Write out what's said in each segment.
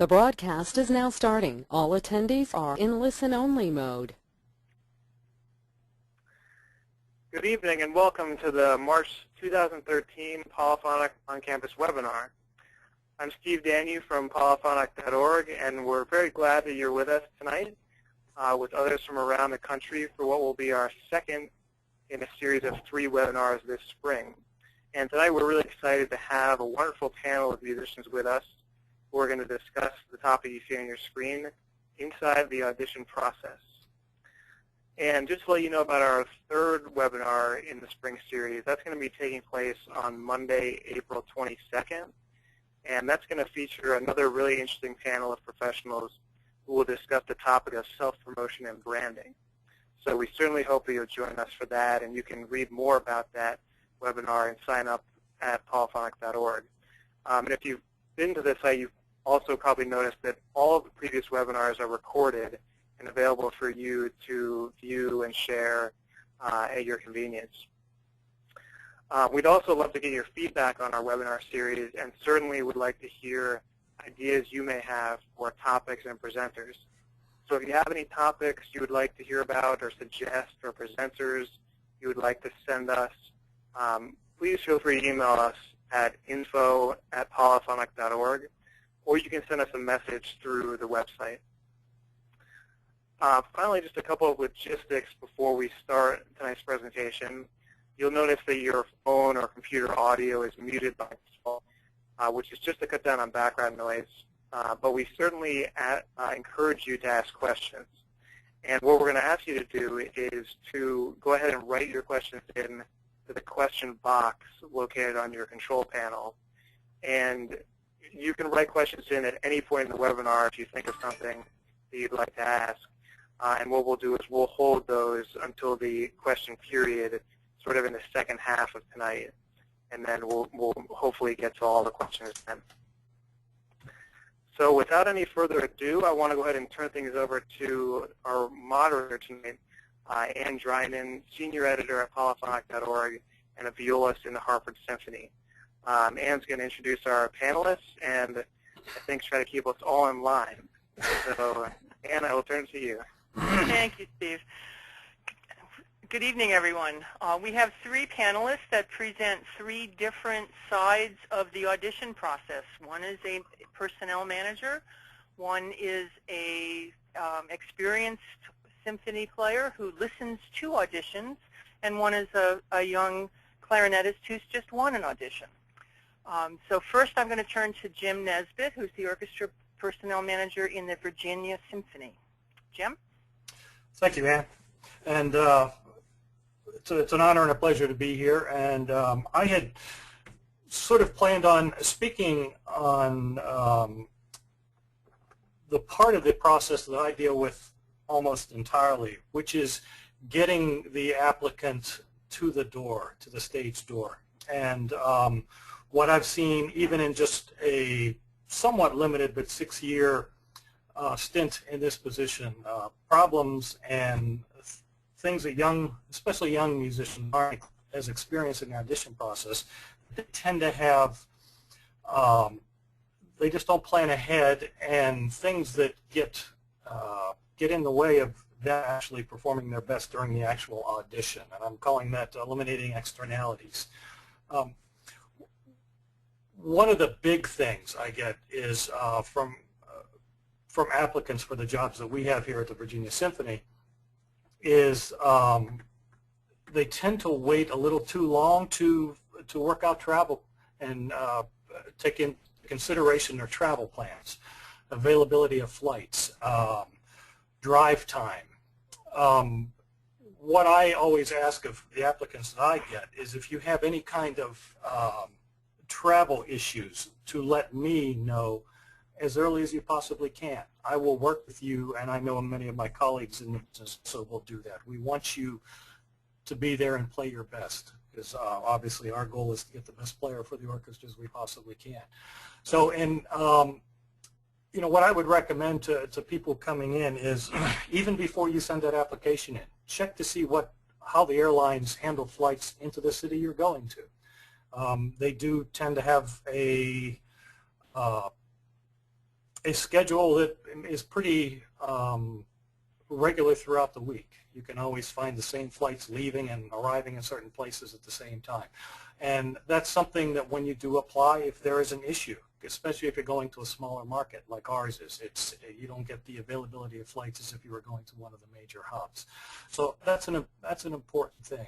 The broadcast is now starting. All attendees are in listen-only mode. Good evening and welcome to the March 2013 Polyphonic on-campus webinar. I'm Steve Daniel from polyphonic.org, and we're very glad that you're with us tonight with others from around the country for what will be our second in a series of 3 webinars this spring. And tonight we're really excited to have a wonderful panel of musicians with us. We're going to discuss the topic you see on your screen, inside the audition process. And just to let you know about our third webinar in the spring series, that's going to be taking place on Monday, April 22nd. And that's going to feature another really interesting panel of professionals who will discuss the topic of self-promotion and branding. So we certainly hope that you'll join us for that, and you can read more about that webinar and sign up at polyphonic.org. And if you've been to the site, you've also probably noticed that all of the previous webinars are recorded and available for you to view and share at your convenience. We'd also love to get your feedback on our webinar series, and certainly would like to hear ideas you may have for topics and presenters. So if you have any topics you would like to hear about or suggest, or presenters you would like to send us, please feel free to email us at info@polyphonic.org, or you can send us a message through the website. Finally, just a couple of logistics before we start tonight's presentation. You'll notice that your phone or computer audio is muted by default, which is just to cut down on background noise. But we certainly encourage you to ask questions. And what we're going to ask you to do is to go ahead and write your questions in to the question box located on your control panel. And you can write questions in at any point in the webinar if you think of something that you'd like to ask. And what we'll do is we'll hold those until the question period, sort of in the second half of tonight. And then we'll hopefully get to all the questions then. So without any further ado, I want to go ahead and turn things over to our moderator tonight, Ann Drynan, Senior Editor at polyphonic.org and a violist in the Hartford Symphony. Ann's going to introduce our panelists and I think try to keep us all in line. So, Ann, I will turn to you. Thank you, Steve. Good evening, everyone. We have 3 panelists that present 3 different sides of the audition process. One is a personnel manager, one is a experienced symphony player who listens to auditions, and one is a young clarinetist who's just won an audition. So first I'm going to turn to Jim Nesbitt, who's the orchestra personnel manager in the Virginia Symphony. Jim? Thank you, Ann. And it's an honor and a pleasure to be here. And I had sort of planned on speaking on the part of the process that I deal with almost entirely, which is getting the applicant to the door, to the stage door. And what I've seen, even in just a somewhat limited but 6-year stint in this position, problems and things that especially young musicians aren't as experienced in the audition process, they tend to have, they just don't plan ahead, and things that get in the way of them actually performing their best during the actual audition. And I'm calling that eliminating externalities. One of the big things I get is from applicants for the jobs that we have here at the Virginia Symphony is they tend to wait a little too long to work out travel and take into consideration their travel plans, availability of flights, drive time. What I always ask of the applicants that I get is if you have any kind of travel issues to let me know as early as you possibly can. I will work with you, and I know many of my colleagues in the business, so we'll do that. We want you to be there and play your best, because obviously our goal is to get the best player for the orchestras we possibly can. So, and you know, what I would recommend to people coming in is even before you send that application in, check to see how the airlines handle flights into the city you're going to. They do tend to have a a schedule that is pretty regular throughout the week. You can always find the same flights leaving and arriving in certain places at the same time. And that's something that when you do apply, if there is an issue, especially if you're going to a smaller market like ours is, you don't get the availability of flights as if you were going to one of the major hubs. So that's an important thing.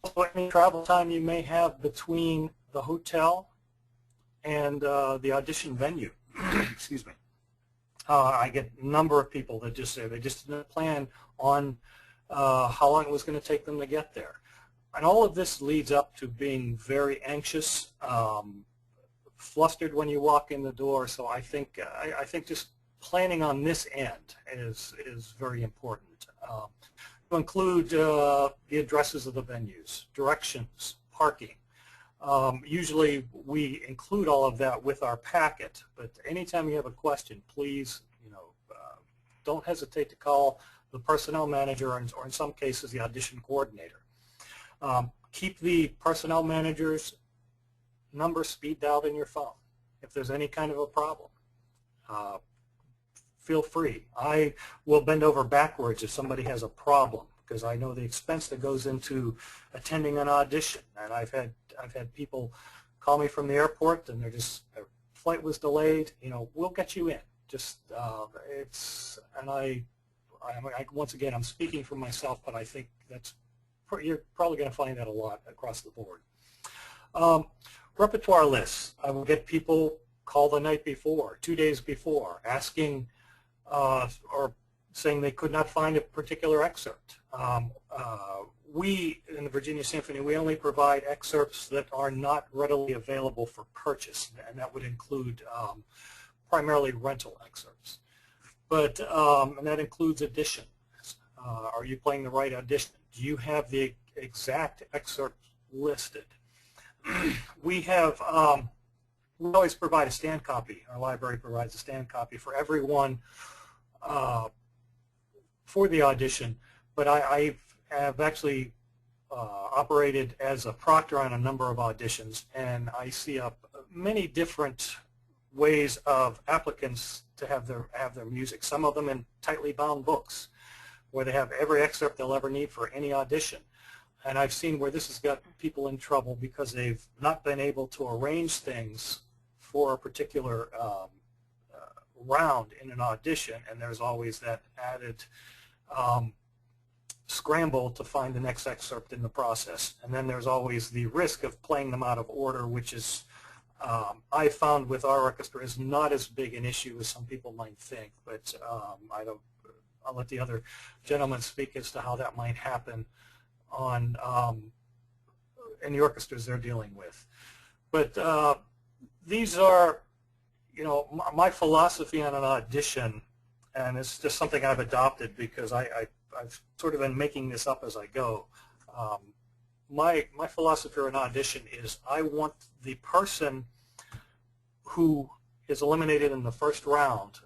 So any travel time you may have between the hotel and the audition venue. Excuse me. I get a number of people that just say they just didn't plan on how long it was going to take them to get there. And all of this leads up to being very anxious, flustered when you walk in the door. So I think just planning on this end is very important. To include the addresses of the venues, directions, parking. Usually we include all of that with our packet, but anytime you have a question, please, don't hesitate to call the personnel manager or in some cases the audition coordinator. Keep the personnel manager's number speed dialed in your phone if there's any kind of a problem. Feel free. I will bend over backwards if somebody has a problem because I know the expense that goes into attending an audition. And I've had people call me from the airport and their flight was delayed. We'll get you in. Just once again, I'm speaking for myself, but I think you're probably going to find that a lot across the board. Repertoire lists. I will get people call the night before, 2 days before, asking or saying they could not find a particular excerpt. We, in the Virginia Symphony, we only provide excerpts that are not readily available for purchase, and that would include primarily rental excerpts. But and that includes audition. Are you playing the right audition? Do you have the exact excerpt listed? We always provide a stand copy. Our library provides a stand copy for everyone for the audition, but I have actually operated as a proctor on a number of auditions, and I see many different ways of applicants to have their music. Some of them in tightly bound books where they have every excerpt they'll ever need for any audition. And I've seen where this has got people in trouble because they've not been able to arrange things for a particular round in an audition, and there's always that added scramble to find the next excerpt in the process. And then there's always the risk of playing them out of order, which is, I found with our orchestra, is not as big an issue as some people might think, but I'll let the other gentlemen speak as to how that might happen on in the orchestras they're dealing with. But these are, my philosophy on an audition, and it's just something I've adopted because I've sort of been making this up as I go. My philosophy for an audition is I want the person who is eliminated in the first round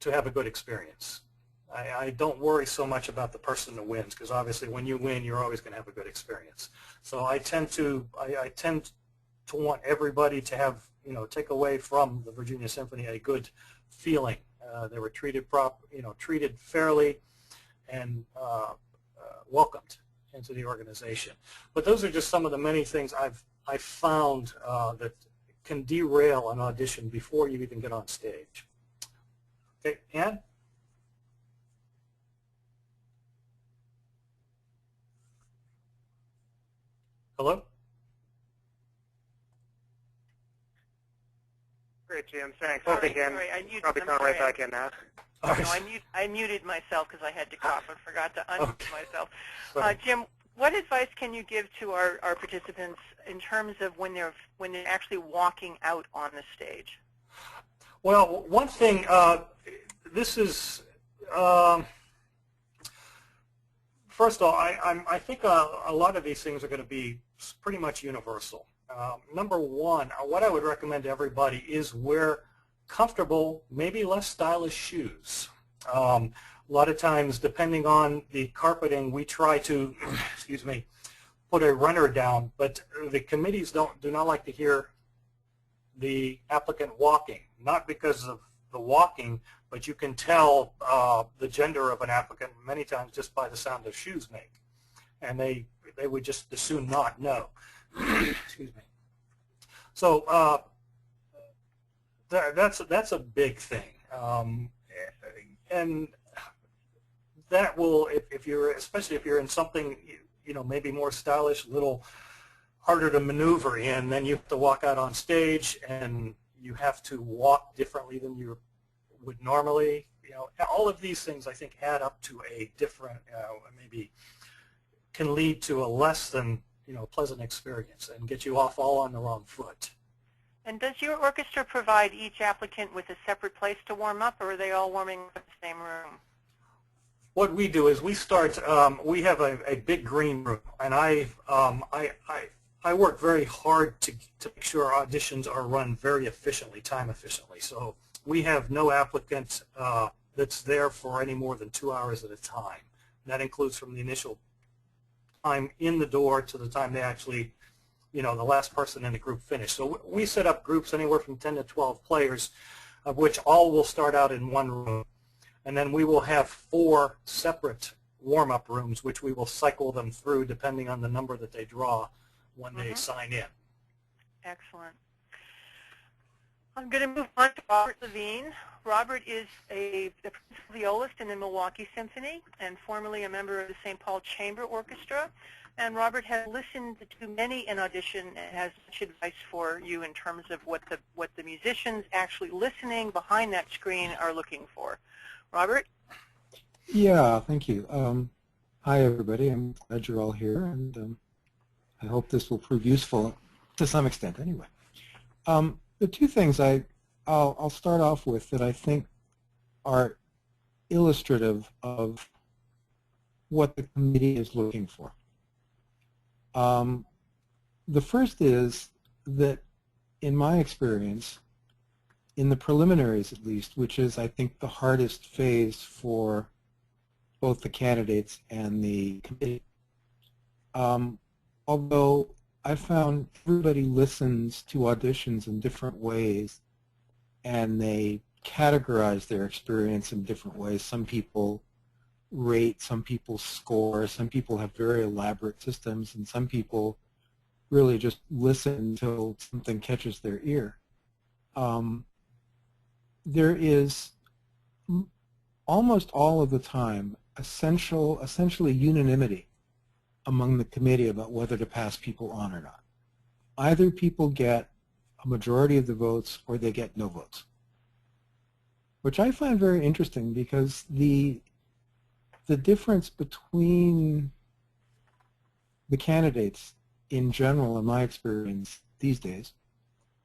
to have a good experience. I don't worry so much about the person that wins, because obviously when you win, you're always going to have a good experience. So I tend to want everybody to have, take away from the Virginia Symphony a good feeling. They were treated treated fairly and welcomed into the organization. But those are just some of the many things I've found that can derail an audition before you even get on stage. Okay, Ann? Hello? Great, Jim. Thanks. Sorry, Again, I muted. probably coming right back in now. No, I muted myself because I had to cough and forgot to unmute myself. Jim, what advice can you give to our participants in terms of when they're actually walking out on the stage? Well, one thing, this is, first of all, I think a lot of these things are going to be pretty much universal. Number one, what I would recommend to everybody is wear comfortable, maybe less stylish shoes. A lot of times, depending on the carpeting, we try to, excuse me, put a runner down, but the committees do not like to hear the applicant walking, not because of the walking, but you can tell the gender of an applicant many times just by the sound their shoes make. And they would just as soon not know. Excuse me. So that's a big thing. And that will, if you're, especially if you're in something, you know, maybe more stylish, a little harder to maneuver in, then you have to walk out on stage and you have to walk differently than you would normally. You know, all of these things I think add up to a different, maybe can lead to a less than, you know, pleasant experience and get you off all on the wrong foot. And does your orchestra provide each applicant with a separate place to warm up, or are they all warming up in the same room? What we do is we start, we have a big green room, and I work very hard to make sure our auditions are run very efficiently, time efficiently. So we have no applicant that's there for any more than 2 hours at a time. And that includes from the initial time in the door to the time they actually, you know, the last person in the group finished. So we set up groups anywhere from 10 to 12 players, of which all will start out in one room. And then we will have 4 separate warm-up rooms, which we will cycle them through depending on the number that they draw when they sign in. Excellent. I'm going to move on to Robert Levine. Robert is the principal violist in the Milwaukee Symphony and formerly a member of the St. Paul Chamber Orchestra. And Robert has listened to many an audition and has much advice for you in terms of what the musicians actually listening behind that screen are looking for. Robert? Yeah, thank you. Hi, everybody. I'm glad you're all here, and I hope this will prove useful to some extent anyway. The 2 things I'll start off with that I think are illustrative of what the committee is looking for. The first is that, in my experience, in the preliminaries at least, which is I think the hardest phase for both the candidates and the committee, although I found everybody listens to auditions in different ways and they categorize their experience in different ways. Some people rate, some people score, some people have very elaborate systems, and some people really just listen until something catches their ear. There is almost all of the time essentially unanimity among the committee about whether to pass people on or not. Either people get a majority of the votes or they get no votes, which I find very interesting because the difference between the candidates in general, in my experience these days,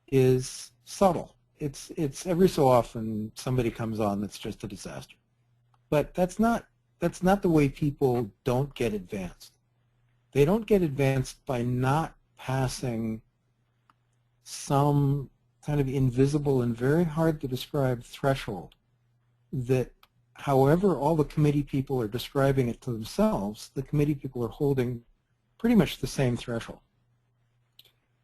is subtle. It's every so often somebody comes on that's just a disaster. But that's not the way people don't get advanced. They don't get advanced by not passing some kind of invisible and very hard to describe threshold that, however all the committee people are describing it to themselves, the committee people are holding pretty much the same threshold.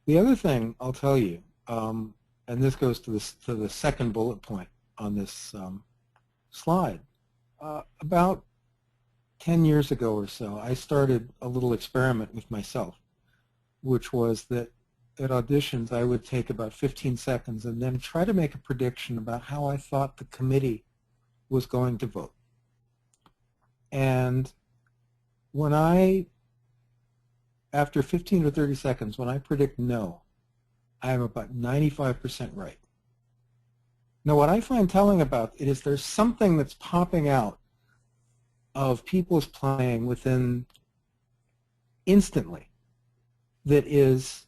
The other thing I'll tell you, and this goes to the second bullet point on this slide, about 10 years ago or so, I started a little experiment with myself, which was that at auditions I would take about 15 seconds and then try to make a prediction about how I thought the committee was going to vote. And when after 15 or 30 seconds, when I predict no, I am about 95% right. Now, what I find telling about it is there's something that's popping out of people's playing within instantly that is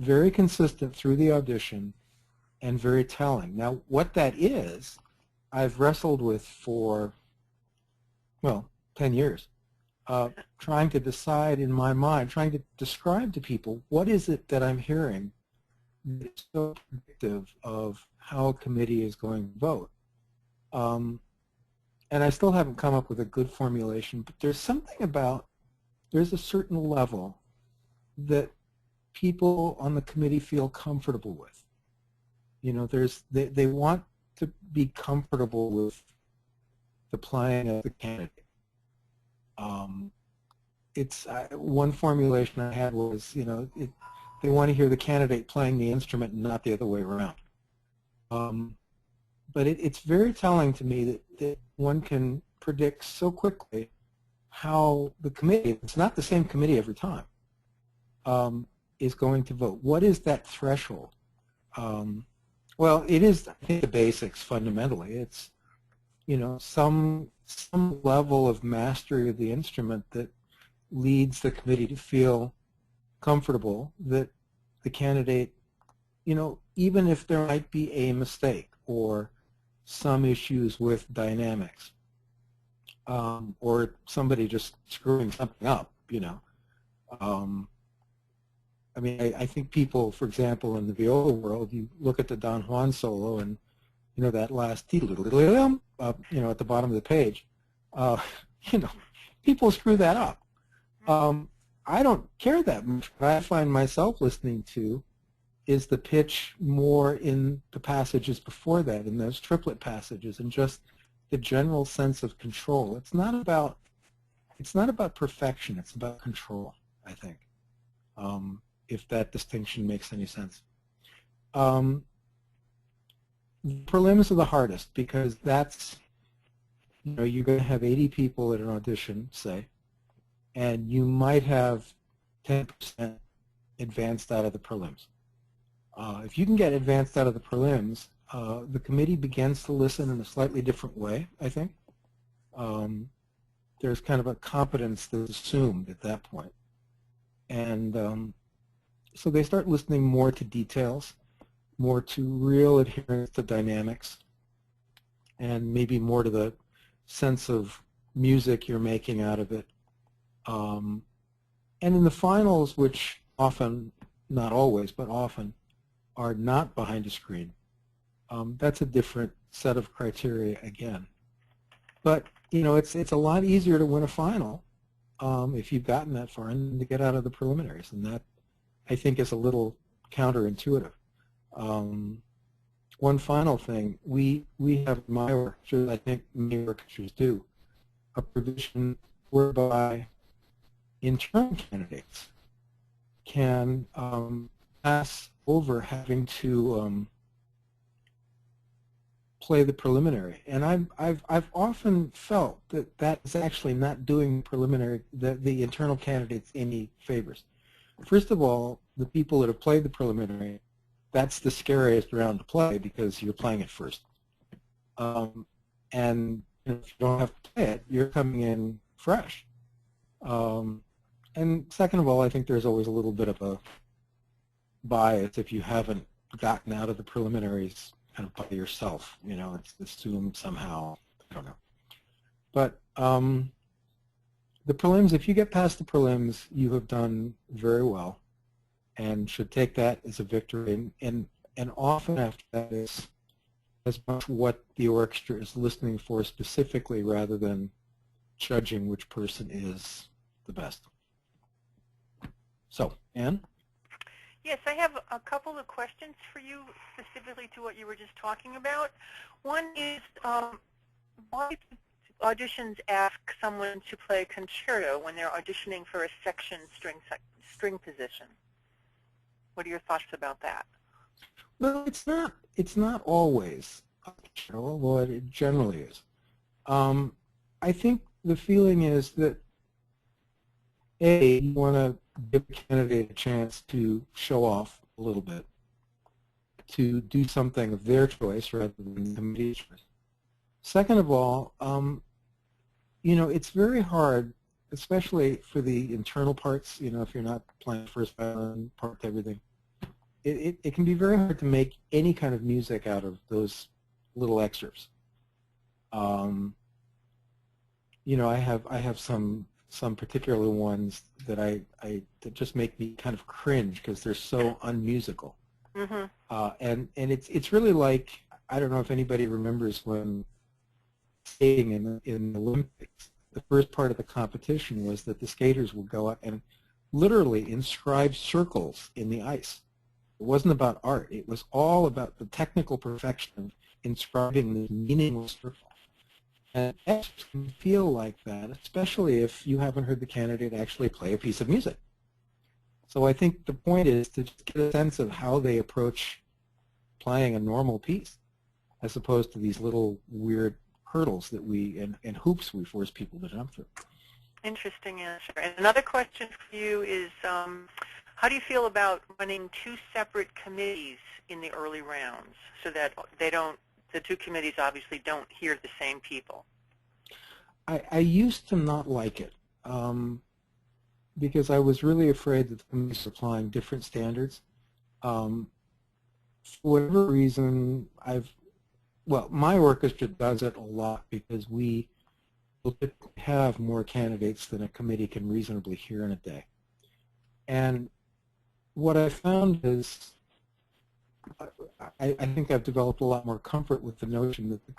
very consistent through the audition and very telling. Now, what that is, I've wrestled with for, well, 10 years, trying to decide in my mind, trying to describe to people what is it that I'm hearing that's so predictive of how a committee is going to vote. And I still haven't come up with a good formulation, but there's something about, there's a certain level that people on the committee feel comfortable with. they want to be comfortable with the playing of the candidate. One formulation I had was, they want to hear the candidate playing the instrument and not the other way around. But it's very telling to me that one can predict so quickly how the committee, it's not the same committee every time, is going to vote. What is that threshold? Well, it is, I think, the basics fundamentally. It's, some level of mastery of the instrument that leads the committee to feel comfortable that the candidate, even if there might be a mistake or some issues with dynamics, or somebody just screwing something up, I think people, for example, in the viola world, you look at the Don Juan solo and, that last at the bottom of the page, people screw that up. I don't care that much. What I find myself listening to is the pitch more in the passages before that, in those triplet passages, and just the general sense of control. It's not about perfection. It's about control, I think, if that distinction makes any sense. Prelims are the hardest because that's, you're going to have 80 people at an audition, say, and you might have 10% advanced out of the prelims. If you can get advanced out of the prelims, the committee begins to listen in a slightly different way, I think. There's kind of a competence that's assumed at that point. And so they start listening more to details, more to real adherence to dynamics, and maybe more to the sense of music you're making out of it. And in the finals, which often, not always, but often, are not behind a screen, that's a different set of criteria again. But, it's a lot easier to win a final if you've gotten that far and to get out of the preliminaries. And that, I think, is a little counterintuitive. One final thing, we have in my orchestra, I think many orchestras do, a provision whereby internal candidates can pass over having to play the preliminary, and I've often felt that is actually not doing the internal candidates any favors. First of all, the people that have played the preliminary, that's the scariest round to play because you're playing it first, and if you don't have to play it, you're coming in fresh. And second of all, I think there's always a little bit of a bias if you haven't gotten out of the preliminaries kind of by yourself. It's assumed somehow. I don't know. But the prelims, if you get past the prelims, you have done very well and should take that as a victory. And often after that is as much what the orchestra is listening for specifically rather than judging which person is the best. So, Anne? Yes, I have a couple of questions for you specifically to what you were just talking about. One is, why do auditions ask someone to play a concerto when they're auditioning for a section string position? What are your thoughts about that? Well, it's not always a concerto, although it generally is. I think the feeling is that, A, you want to give the candidate a chance to show off a little bit, to do something of their choice rather than the committee's choice. Second of all, it's very hard, especially for the internal parts, if you're not playing first violin part to everything. It can be very hard to make any kind of music out of those little excerpts. I have some particular ones that that just make me kind of cringe because they're so unmusical. Mm-hmm. And it's really like, I don't know if anybody remembers when skating in the Olympics, the first part of the competition was that the skaters would go up and literally inscribe circles in the ice. It wasn't about art. It was all about the technical perfection of inscribing this meaningless circle. And it can feel like that, especially if you haven't heard the candidate actually play a piece of music. So I think the point is to just get a sense of how they approach playing a normal piece, as opposed to these little weird hurdles that and hoops we force people to jump through. Interesting answer. And another question for you is, how do you feel about running two separate committees in the early rounds so that the two committees obviously don't hear the same people? I used to not like it because I was really afraid that the committees were applying different standards. For whatever reason, my orchestra does it a lot because we will typically have more candidates than a committee can reasonably hear in a day. And what I found is I think I've developed a lot more comfort with the notion that the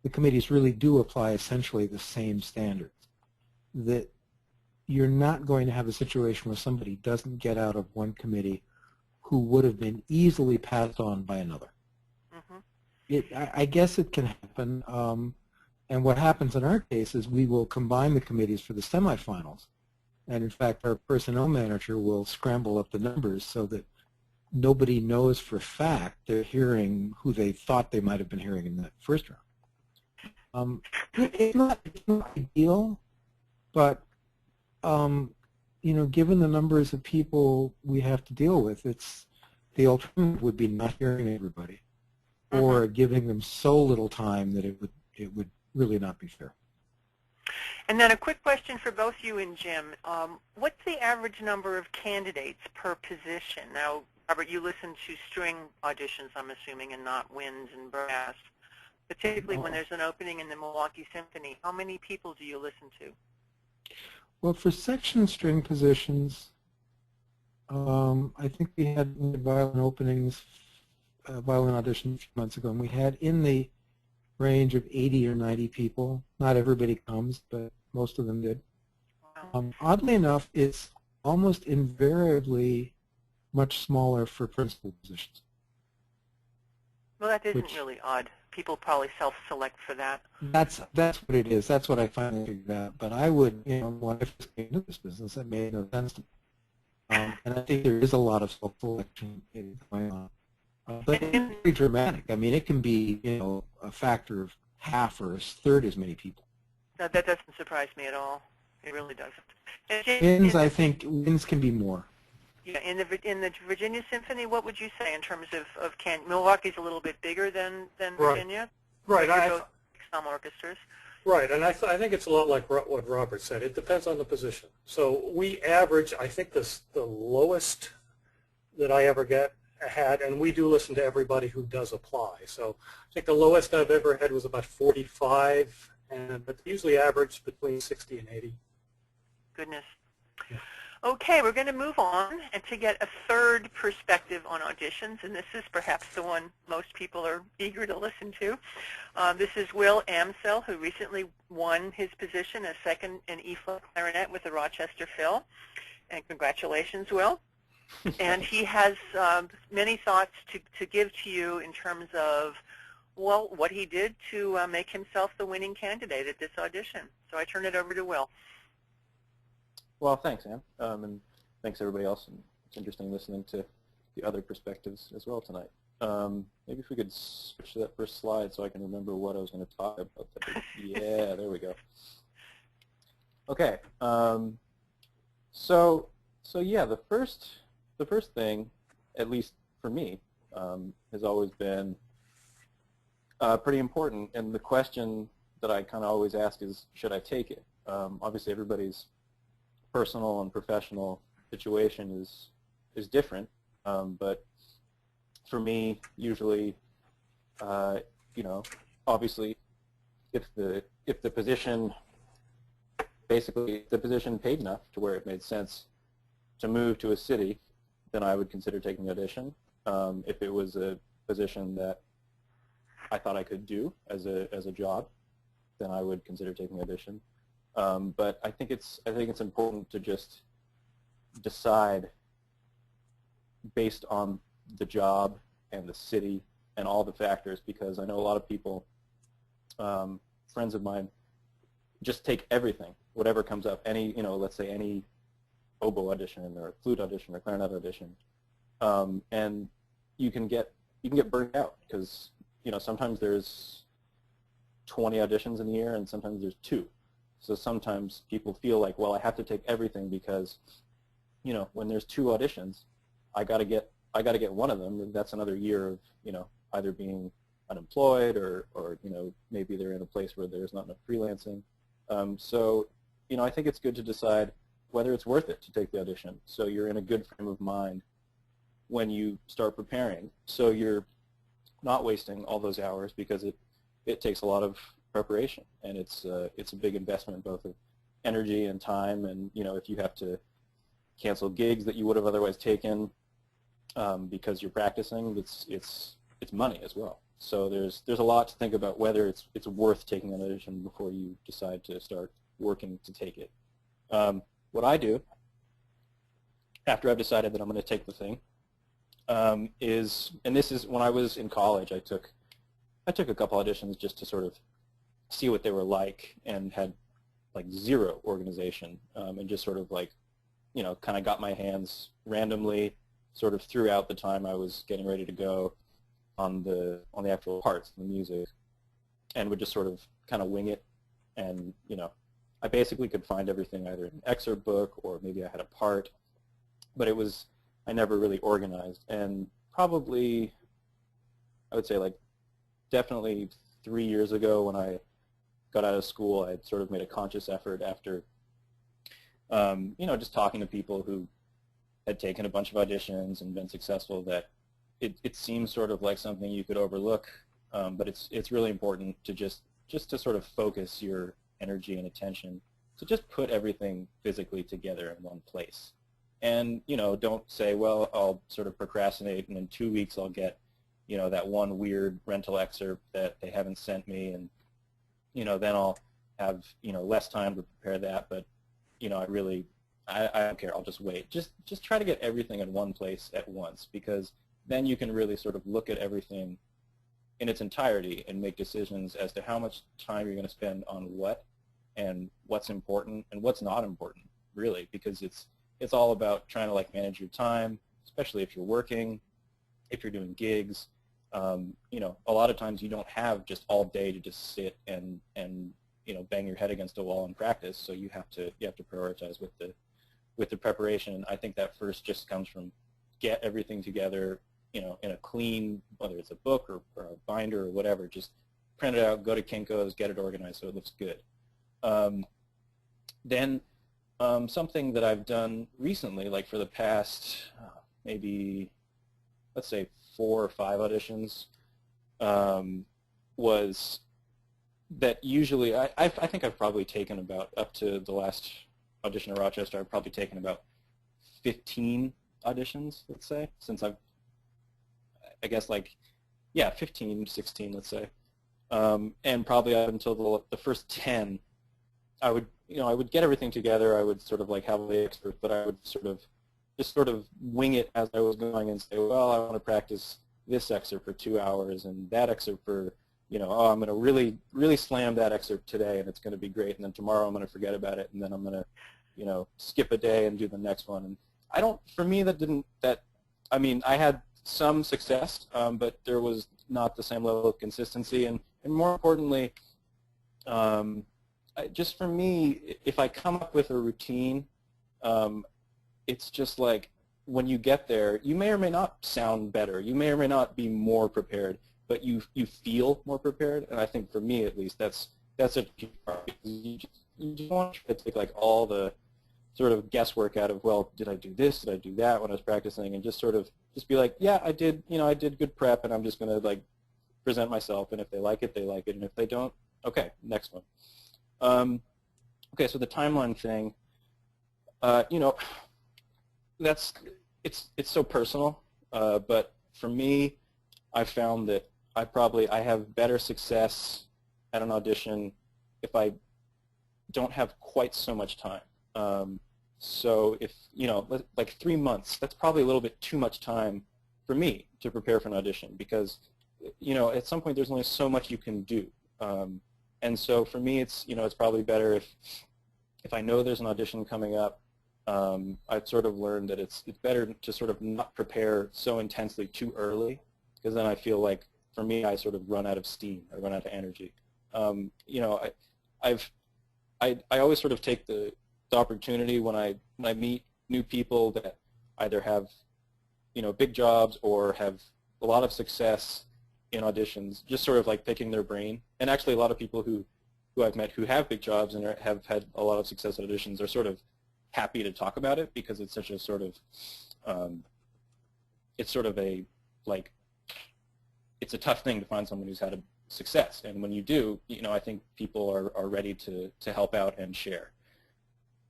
committees really do apply essentially the same standards. That you're not going to have a situation where somebody doesn't get out of one committee who would have been easily passed on by another. I guess it can happen, and what happens in our case is we will combine the committees for the semifinals, and in fact our personnel manager will scramble up the numbers so that nobody knows for a fact they're hearing who they thought they might have been hearing in that first round. It's not ideal, but given the numbers of people we have to deal with, the alternative would be not hearing everybody, or giving them so little time that it would really not be fair. And then a quick question for both you and Jim. What's the average number of candidates per position? Now, Robert, you listen to string auditions, I'm assuming, and not winds and brass. But typically when there's an opening in the Milwaukee Symphony, how many people do you listen to? Well, for section string positions, I think we had violin openings, violin auditions a few months ago, and we had in the range of 80 or 90 people. Not everybody comes, but most of them did. Wow. Oddly enough, it's almost invariably much smaller for principal positions. Well, that isn't really odd. People probably self-select for that. That's what it is. That's what I finally figured out. But I would, when I first came into this business, it made no sense to me. And I think there is a lot of self-selection going on. But it's pretty dramatic. I mean, it can be, a factor of half or a third as many people. That doesn't surprise me at all. It really doesn't. I think wins can be more. Yeah, in the Virginia Symphony, what would you say in terms of Milwaukee's a little bit bigger than Virginia? Right. Some orchestras. Right, and I think it's a lot like what Robert said. It depends on the position. So we average, I think the lowest that I ever had, and we do listen to everybody who does apply. So I think the lowest I've ever had was about 45, but usually average between 60 and 80. Goodness. Yeah. Okay, we're going to move on and to get a third perspective on auditions, and this is perhaps the one most people are eager to listen to. This is Will Amsel, who recently won his position as second in E-flat clarinet with the Rochester Phil. And congratulations, Will. And he has many thoughts to give to you in terms of, well, what he did to make himself the winning candidate at this audition. So I turn it over to Will. Well, thanks, Ann, and thanks everybody else. And it's interesting listening to the other perspectives as well tonight. Maybe if we could switch to that first slide so I can remember what I was going to talk about. Yeah, there we go. Okay, so yeah, the first thing, at least for me, has always been pretty important. And the question that I kind of always ask is, should I take it? Obviously, everybody's personal and professional situation is different, but for me, usually, obviously, if the position paid enough to where it made sense to move to a city, then I would consider taking the audition. If it was a position that I thought I could do as a job, then I would consider taking the audition. But I think it's important to just decide based on the job and the city and all the factors, because I know a lot of people, friends of mine, just take everything, whatever comes up, any, let's say any oboe audition or flute audition or clarinet audition, and you can get burnt out because sometimes there's 20 auditions in a year and sometimes there's 2. So sometimes people feel like, well, I have to take everything because when there's 2 auditions, I got to get one of them. That's another year of either being unemployed or maybe they're in a place where there's not enough freelancing. So I think it's good to decide whether it's worth it to take the audition, so you're in a good frame of mind when you start preparing, so you're not wasting all those hours, because it takes a lot of preparation, and it's a big investment both of energy and time, and if you have to cancel gigs that you would have otherwise taken because you're practicing, it's money as well. So there's a lot to think about whether it's worth taking an audition before you decide to start working to take it. What I do after I've decided that I'm going to take the thing is, and this is when I was in college, I took a couple auditions just to sort of see what they were like, and had like zero organization, and just sort of like kind of got my hands randomly sort of throughout the time I was getting ready to go on the actual parts, the music, and would just sort of kind of wing it. And I basically could find everything either in an excerpt book or maybe I had a part, but I never really organized. And probably, I would say like definitely 3 years ago when I got out of school, I sort of made a conscious effort after just talking to people who had taken a bunch of auditions and been successful, that it seems sort of like something you could overlook, but it's really important to just to sort of focus your energy and attention to just put everything physically together in one place. And don't say, well, I'll sort of procrastinate and in 2 weeks I'll get that one weird rental excerpt that they haven't sent me, and then I'll have less time to prepare that, but I don't care, I'll just wait. Just try to get everything in one place at once, because then you can really sort of look at everything in its entirety and make decisions as to how much time you're going to spend on what, and what's important and what's not important, really, because it's all about trying to like manage your time, especially if you're working, if you're doing gigs. A lot of times you don't have just all day to just sit and bang your head against a wall and practice, so you have to prioritize with the preparation. I think that first just comes from get everything together, in a clean, whether it's a book or a binder or whatever, just print it out, go to Kinko's, get it organized so it looks good. Then something that I've done recently, like for the past maybe, let's say 4 or 5 auditions, was that usually, I think I've probably taken about, up to the last audition in Rochester, I've probably taken about 15 auditions, let's say, since I guess like, yeah, 15, 16, let's say. And probably up until the first 10, I would get everything together. I would sort of like have the expert, but I would just sort of wing it as I was going and say, well, I want to practice this excerpt for 2 hours and that excerpt for, oh, I'm going to really, really slam that excerpt today and it's going to be great. And then tomorrow I'm going to forget about it, and then I'm going to, skip a day and do the next one. And for me, I had some success, but there was not the same level of consistency. And more importantly, just for me, if I come up with a routine, it's just like when you get there, you may or may not sound better. You may or may not be more prepared, but you feel more prepared. And I think for me, at least, that's a key part. You just want to take like all the sort of guesswork out of, well, did I do this? Did I do that when I was practicing? And just be like, yeah, I did. I did good prep, and I'm just going to like present myself. And if they like it, they like it. And if they don't, okay, next one. Okay, so the timeline thing, it's so personal, but for me, I found that I have better success at an audition if I don't have quite so much time. So if, you know, like 3 months, that's probably a little bit too much time for me to prepare for an audition because, you know, at some point there's only so much you can do. And so for me, it's, you know, it's probably better if I know there's an audition coming up. I've sort of learned that it's better to sort of not prepare so intensely too early, because then I feel like, for me, I sort of run out of steam. I run out of energy. You know, I always sort of take the opportunity when I meet new people that either have, you know, big jobs or have a lot of success in auditions, just sort of like picking their brain. And actually, a lot of people who I've met who have big jobs and have had a lot of success at auditions are sort of happy to talk about it, because it's such a sort of, it's sort of a, like, it's a tough thing to find someone who's had a success. And when you do, you know, I think people are ready to help out and share.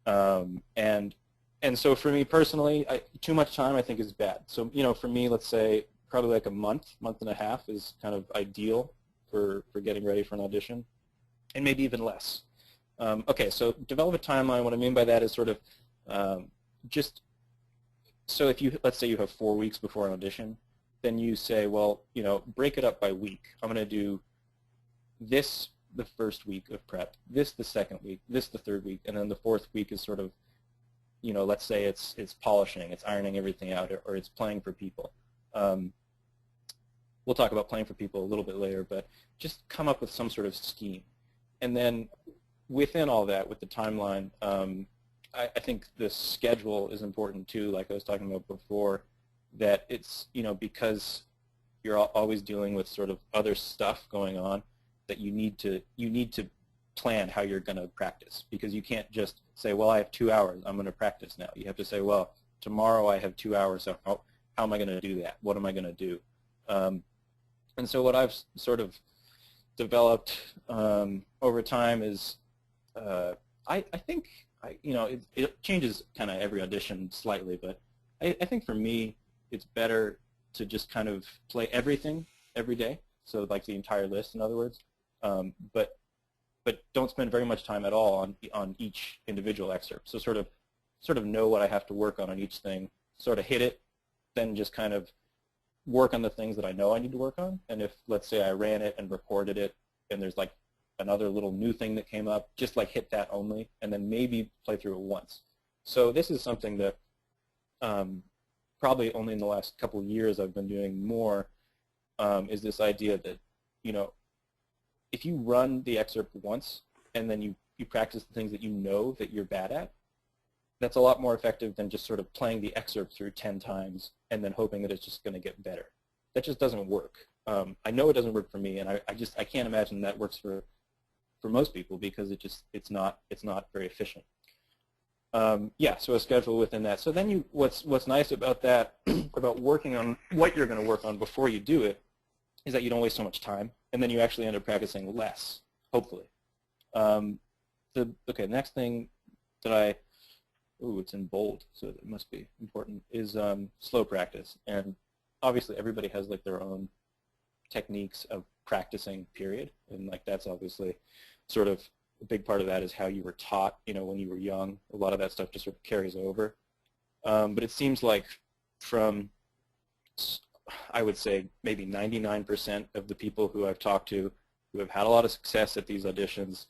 And so for me personally, too much time I think is bad. So, you know, for me, let's say probably like a month and a half is kind of ideal for getting ready for an audition, and maybe even less. Okay, so develop a timeline. What I mean by that is sort of just, so if you, let's say you have 4 weeks before an audition, then you say, well, you know, break it up by week. I'm going to do this the first week of prep, this the second week, this the third week, and then the fourth week is sort of, you know, let's say it's polishing, it's ironing everything out, or it's playing for people. We'll talk about playing for people a little bit later, but just come up with some sort of scheme. And then within all that, with the timeline, I think the schedule is important too, like I was talking about before, that it's, you know, because you're always dealing with sort of other stuff going on, that you need to plan how you're going to practice, because you can't just say, well, I have 2 hours, I'm going to practice now. You have to say, well, tomorrow I have 2 hours, so how am I going to do that? What am I going to do? And so what I've sort of developed over time is, I think, you know, it changes kind of every audition slightly, but I think for me, it's better to just kind of play everything every day, so like the entire list, in other words, but don't spend very much time at all on each individual excerpt. So sort of know what I have to work on each thing, sort of hit it, then just kind of work on the things that I know I need to work on. And if, let's say, I ran it and recorded it, and there's like another little new thing that came up, just like hit that only, and then maybe play through it once. So this is something that probably only in the last couple of years I've been doing more, is this idea that, you know, if you run the excerpt once and then you practice the things that you know that you're bad at, that's a lot more effective than just sort of playing the excerpt through 10 times and then hoping that it's just going to get better. That just doesn't work. I know it doesn't work for me, and I can't imagine that works for most people, because it's not very efficient. Yeah, so a schedule within that. So then what's nice about that, about working on what you're going to work on before you do it, is that you don't waste so much time, and then you actually end up practicing less, hopefully. Okay, next thing that it's in bold, so it must be important, is slow practice. And obviously everybody has like their own techniques of practicing, period, and like that's obviously sort of a big part of that is how you were taught, you know, when you were young. A lot of that stuff just sort of carries over. But it seems like from, I would say, maybe 99% of the people who I've talked to who have had a lot of success at these auditions,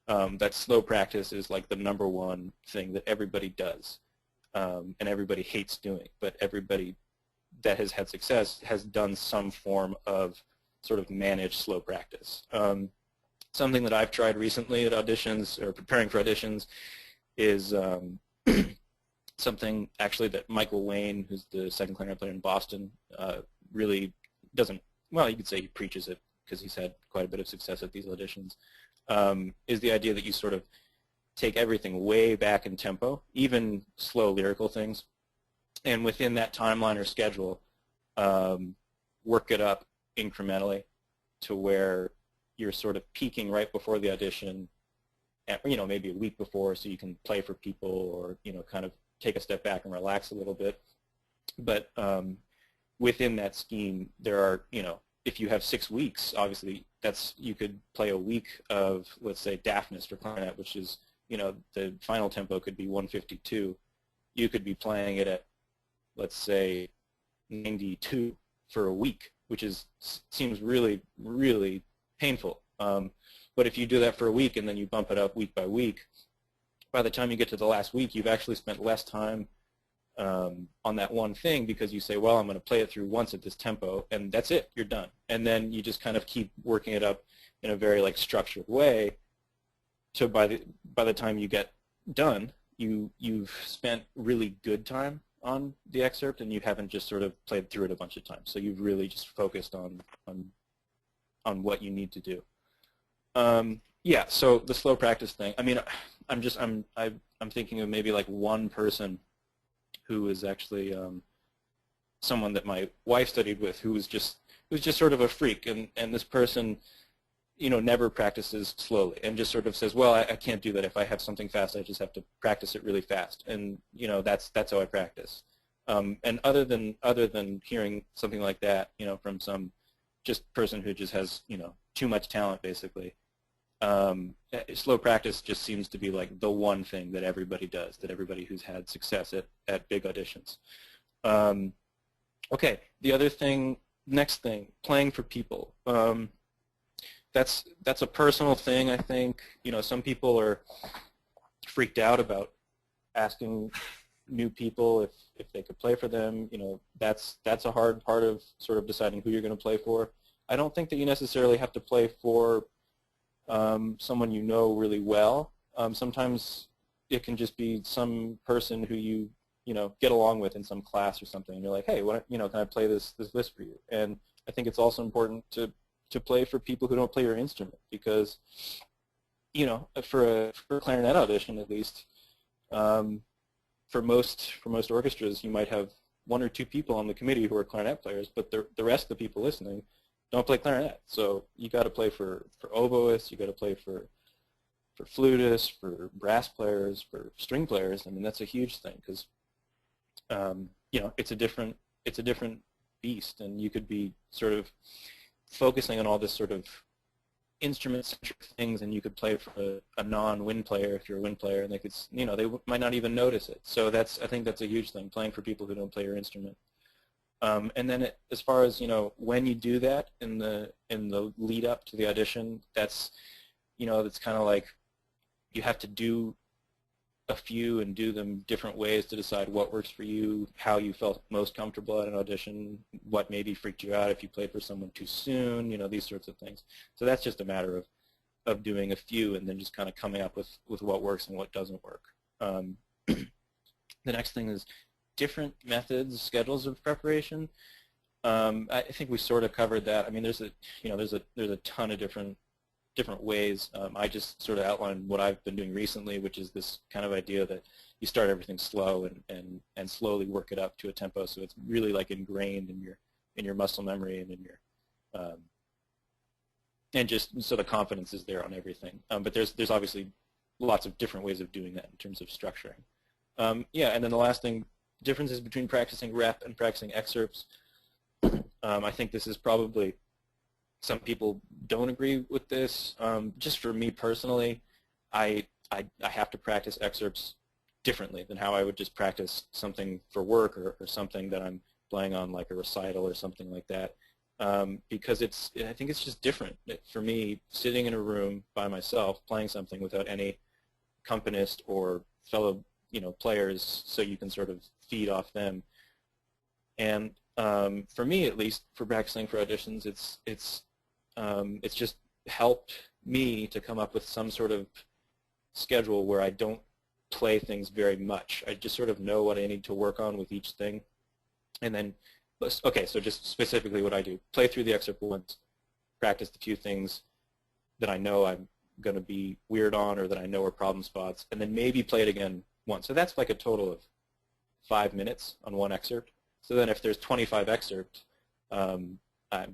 that slow practice is like the #1 thing that everybody does, and everybody hates doing. But everybody that has had success has done some form of sort of managed slow practice. Something that I've tried recently at auditions, or preparing for auditions, is something actually that Michael Wayne, who's the second clarinet player in Boston, really doesn't, well, you could say he preaches it because he's had quite a bit of success at these auditions, is the idea that you sort of take everything way back in tempo, even slow lyrical things, and within that timeline or schedule, work it up incrementally to where you're sort of peaking right before the audition, you know, maybe a week before, so you can play for people, or, you know, kind of take a step back and relax a little bit. But within that scheme, there are, you know, if you have 6 weeks, obviously you could play a week of, let's say, Daphnis for clarinet, which is the final tempo could be 152. You could be playing it at, let's say, 92 for a week, which seems really, really painful. But if you do that for a week and then you bump it up week by week, by the time you get to the last week, you've actually spent less time on that one thing, because you say, well, I'm going to play it through once at this tempo, and that's it, you're done. And then you just kind of keep working it up in a very structured way. So by the time you get done, you've spent really good time on the excerpt, and you haven't just sort of played through it a bunch of times. So you've really just focused on what you need to do. Yeah. So the slow practice thing. I mean, I'm thinking of maybe one person who is actually someone that my wife studied with, who was just sort of a freak, and this person, never practices slowly and just sort of says, well, I can't do that. If I have something fast, I just have to practice it really fast, and that's how I practice. And other than hearing something like that, from some just person who just has too much talent, basically, slow practice just seems to be the one thing that everybody does, that everybody who's had success at big auditions. Okay, the other thing, next thing, playing for people. That's a personal thing, I think. Some people are freaked out about asking new people if they could play for them. That's a hard part of sort of deciding who you're going to play for. I don't think that you necessarily have to play for someone you know really well. Sometimes it can just be some person who you get along with in some class or something, and you're like, hey, can I play this list for you? And I think it's also important to play for people who don't play your instrument, because for a clarinet audition, at least, for most orchestras, you might have one or two people on the committee who are clarinet players, but the rest of the people listening don't play clarinet. So you got to play for oboists, you got to play for flutists, for brass players, for string players. I mean, that's a huge thing, because it's a different beast, and you could be sort of focusing on all this sort of instrument-centric things, and you could play for a non-wind player if you're a wind player, and they could, they might not even notice it. So I think that's a huge thing, playing for people who don't play your instrument. And then as far as when you do that in the lead up to the audition, that's kind of like you have to do a few and do them different ways to decide what works for you, how you felt most comfortable at an audition, what maybe freaked you out if you played for someone too soon, these sorts of things. So that's just a matter of doing a few and then just kind of coming up with what works and what doesn't work. The next thing is different methods, schedules of preparation. I think we sort of covered that. I mean, there's a ton of different ways. I just sort of outlined what I've been doing recently, which is this kind of idea that you start everything slow and slowly work it up to a tempo, so it's really ingrained in your muscle memory and in your and just so the confidence is there on everything. But there's obviously lots of different ways of doing that in terms of structuring. Yeah, and then the last thing, differences between practicing rep and practicing excerpts. I think this is probably, some people don't agree with this. Just for me personally, I have to practice excerpts differently than how I would just practice something for work or something that I'm playing on, like a recital or something like that, because I think it's just different. For me, sitting in a room by myself playing something without any accompanist or fellow players, so you can sort of feed off them. And for me, at least, for practicing for auditions, it's just helped me to come up with some sort of schedule where I don't play things very much. I just sort of know what I need to work on with each thing. And then, okay, so just specifically what I do, play through the excerpt once, practice the few things that I know I'm going to be weird on or that I know are problem spots, and then maybe play it again once. So that's like a total of 5 minutes on one excerpt. So then if there's 25 excerpts, I'm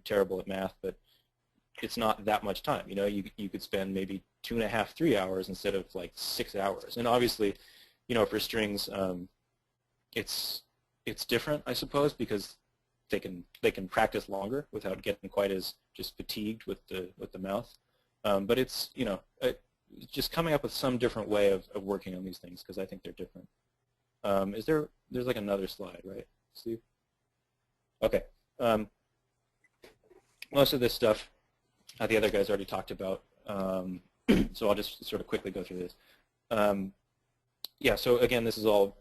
terrible at math, but it's not that much time. You could spend maybe 2.5, 3 hours instead of like 6 hours. And obviously, for strings, it's different, I suppose, because they can practice longer without getting quite as just fatigued with the mouth. But it's just coming up with some different way of working on these things, because I think they're different. There's like another slide, right, Steve? Okay. Most of this stuff the other guys already talked about, so I'll just sort of quickly go through this. Yeah, so again, this is all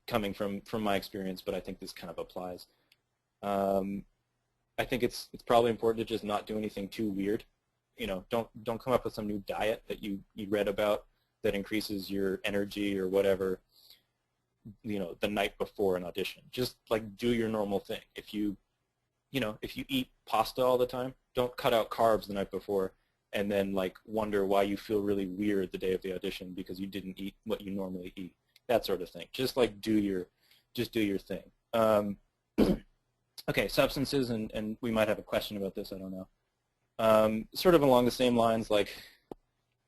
coming from my experience, but I think this kind of applies. I think it's probably important to just not do anything too weird. You know, don't come up with some new diet that you read about that increases your energy or whatever, you know, the night before an audition. Just like do your normal thing. If you eat pasta all the time, don't cut out carbs the night before and then like wonder why you feel really weird the day of the audition because you didn't eat what you normally eat. That sort of thing. Just like do your thing. Okay, substances, and we might have a question about this, I don't know. Sort of along the same lines, like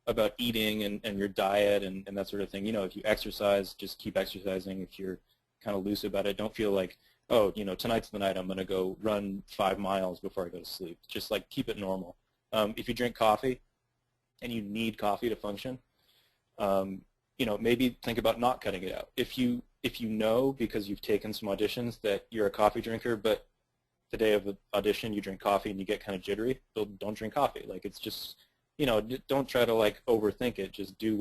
about eating and your diet and that sort of thing. You know, if you exercise, just keep exercising. If you're kind of loose about it, don't feel like, oh, you know, tonight's the night I'm going to go run 5 miles before I go to sleep. Just like keep it normal. If you drink coffee and you need coffee to function, you know, maybe think about not cutting it out. If you know because you've taken some auditions that you're a coffee drinker, but the day of the audition you drink coffee and you get kind of jittery, don't drink coffee. Like it's just, you know, don't try to like overthink it. Just do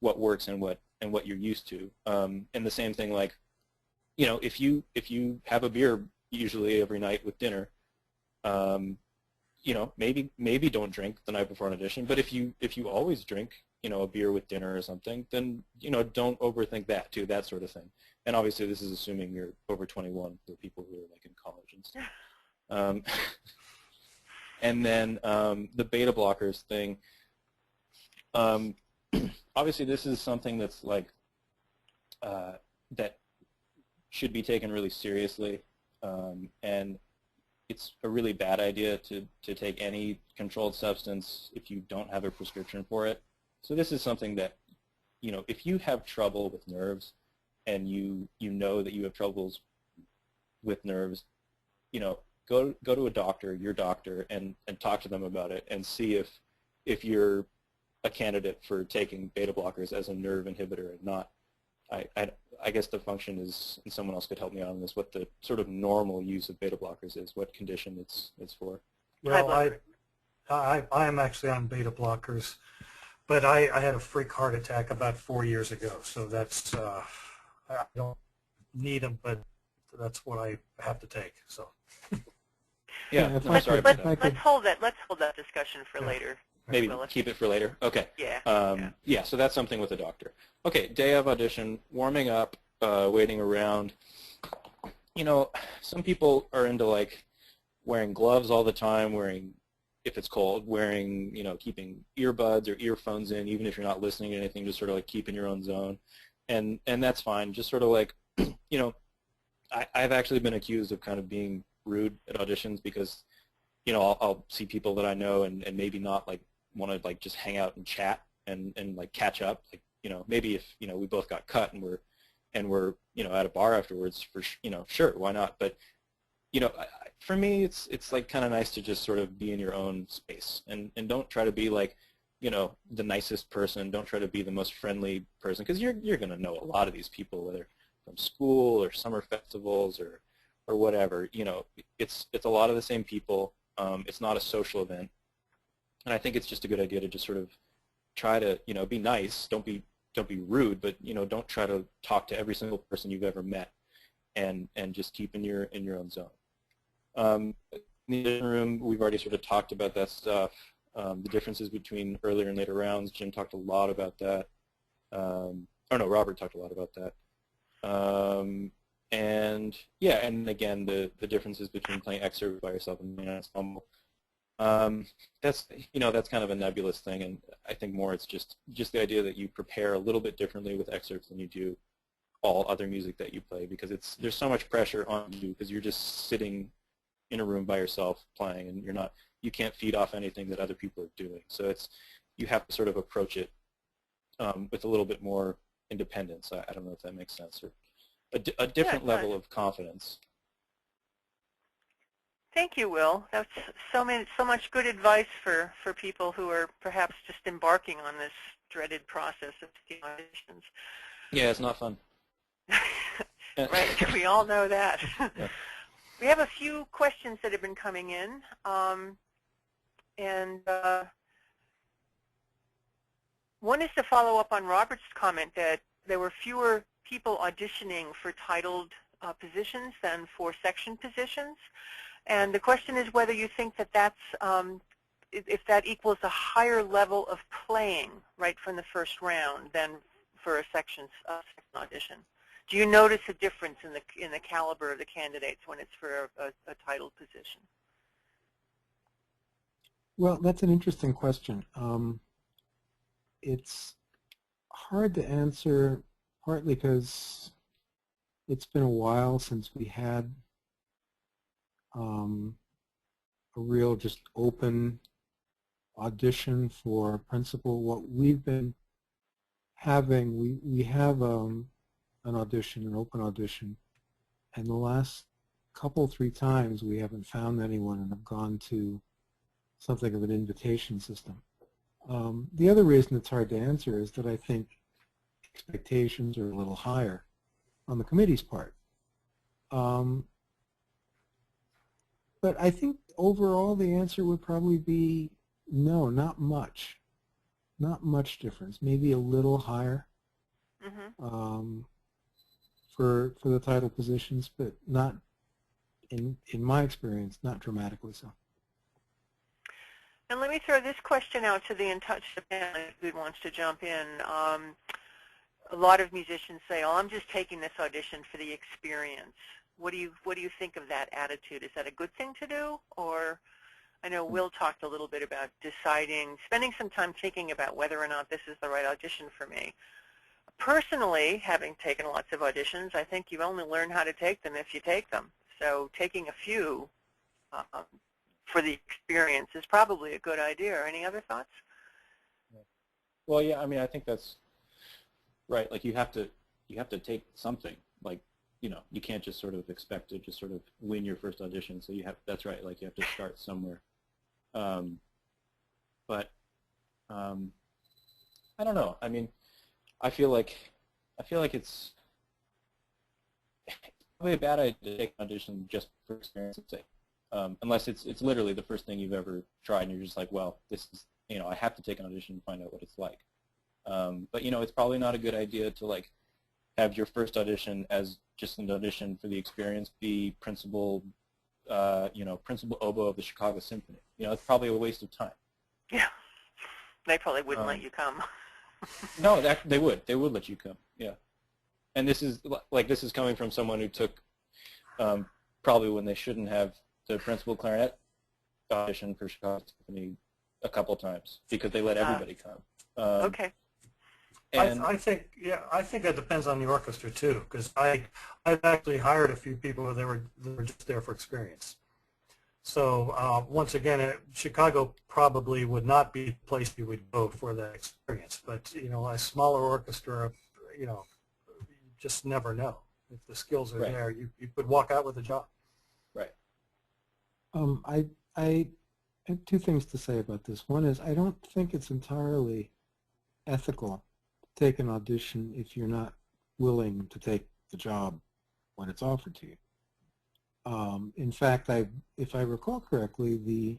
what works and what you're used to. And the same thing, like, you know, if you have a beer usually every night with dinner, you know, maybe don't drink the night before an audition. But if you always drink, you know, a beer with dinner or something, then, you know, don't overthink that too, that sort of thing. And obviously this is assuming you're over 21 for people who are like in college and stuff. And then the beta blockers thing, obviously this is something that's like, that should be taken really seriously. And it's a really bad idea to take any controlled substance if you don't have a prescription for it. So this is something that, you know, if you have trouble with nerves and you know that you have troubles with nerves, you know, go to a doctor, your doctor, and talk to them about it and see if you're a candidate for taking beta blockers as a nerve inhibitor and not. I guess the function is, and someone else could help me out on this, what the sort of normal use of beta blockers is, what condition it's for. Well, I am actually on beta blockers, but I had a freak heart attack about 4 years ago, so that's I don't need them, but that's what I have to take. So. Yeah, no, sorry about that. Let's hold that discussion for later. Maybe keep it for later. Okay. Yeah. Yeah. So that's something with a doctor. Okay. Day of audition, warming up, waiting around. You know, some people are into like wearing gloves all the time, wearing, if it's cold, wearing, you know, keeping earbuds or earphones in, even if you're not listening to anything, just sort of like keep in your own zone, and that's fine. Just sort of like, you know, I've actually been accused of kind of being rude at auditions because, you know, I'll see people that I know and maybe not like want to like just hang out and chat and like catch up. Like, you know, maybe if, you know, we both got cut and we're you know, at a bar afterwards, for, you know, sure, why not? But, you know, for me, it's like kind of nice to just sort of be in your own space and don't try to be like, you know, the nicest person. Don't try to be the most friendly person, because you're going to know a lot of these people, whether from school or summer festivals or whatever. You know, it's a lot of the same people. It's not a social event, and I think it's just a good idea to just sort of try to, you know, be nice. Don't be rude, but, you know, don't try to talk to every single person you've ever met, and just keep in your own zone. In the audition room, we've already sort of talked about that stuff. The differences between earlier and later rounds, Jim talked a lot about that. Or no, Robert talked a lot about that. And yeah, and again, the differences between playing excerpt by yourself and main ensemble. That's, you know, that's kind of a nebulous thing, and I think more it's just the idea that you prepare a little bit differently with excerpts than you do all other music that you play, because there's so much pressure on you because you're just sitting in a room by yourself playing, and you can't feed off anything that other people are doing. So you have to sort of approach it with a little bit more independence. I don't know if that makes sense, or a different level of confidence. Thank you, Will. That's so much good advice for people who are perhaps just embarking on this dreaded process of the auditions. Yeah, it's not fun. Right, we all know that. Yeah. We have a few questions that have been coming in, and one is to follow up on Robert's comment that there were fewer people auditioning for titled positions than for section positions. And the question is whether you think that that's, if that equals a higher level of playing right from the first round than for a section audition. Do you notice a difference in the caliber of the candidates when it's for a titled position? Well, that's an interesting question. It's hard to answer, partly because it's been a while since we had a real just open audition for principal. What we've been having, we have an audition, an open audition, and the last three times we haven't found anyone and have gone to something of an invitation system. The other reason it's hard to answer is that I think expectations are a little higher on the committee's part. But I think overall the answer would probably be no, not much. Not much difference, maybe a little higher for the title positions, but not, in my experience, not dramatically so. And let me throw this question out to the In Touch panel who wants to jump in. A lot of musicians say, "Oh, I'm just taking this audition for the experience." What do you think of that attitude? Is that a good thing to do? Or I know Will talked a little bit about spending some time thinking about whether or not this is the right audition for me. Personally, having taken lots of auditions, I think you only learn how to take them if you take them. So taking a few for the experience is probably a good idea. Any other thoughts? Well, yeah, I mean, I think that's right. Like you have to take something. Like, you know, you can't just sort of expect to just sort of win your first audition. So that's right. Like you have to start somewhere. But I don't know. I mean, I feel like it's probably a bad idea to take an audition just for experience's sake. Unless it's literally the first thing you've ever tried and you're just like, well, this is, you know, I have to take an audition and find out what it's like. But, you know, it's probably not a good idea to, like, have your first audition as just an audition for the experience be principal, you know, principal oboe of the Chicago Symphony. You know, it's probably a waste of time. Yeah. They probably wouldn't let you come. No, they would. They would let you come, yeah. And this is coming from someone who took probably when they shouldn't have the principal clarinet audition for Chicago Symphony a couple times because they let everybody come. Okay. And I think that depends on the orchestra too, because I've actually hired a few people they were just there for experience. So once again, Chicago probably would not be the place you would go for that experience. But you know, a smaller orchestra, you know, you just never know if the skills are there. You could walk out with a job. Right. I have two things to say about this. One is I don't think it's entirely ethical to take an audition if you're not willing to take the job when it's offered to you. In fact, if I recall correctly, the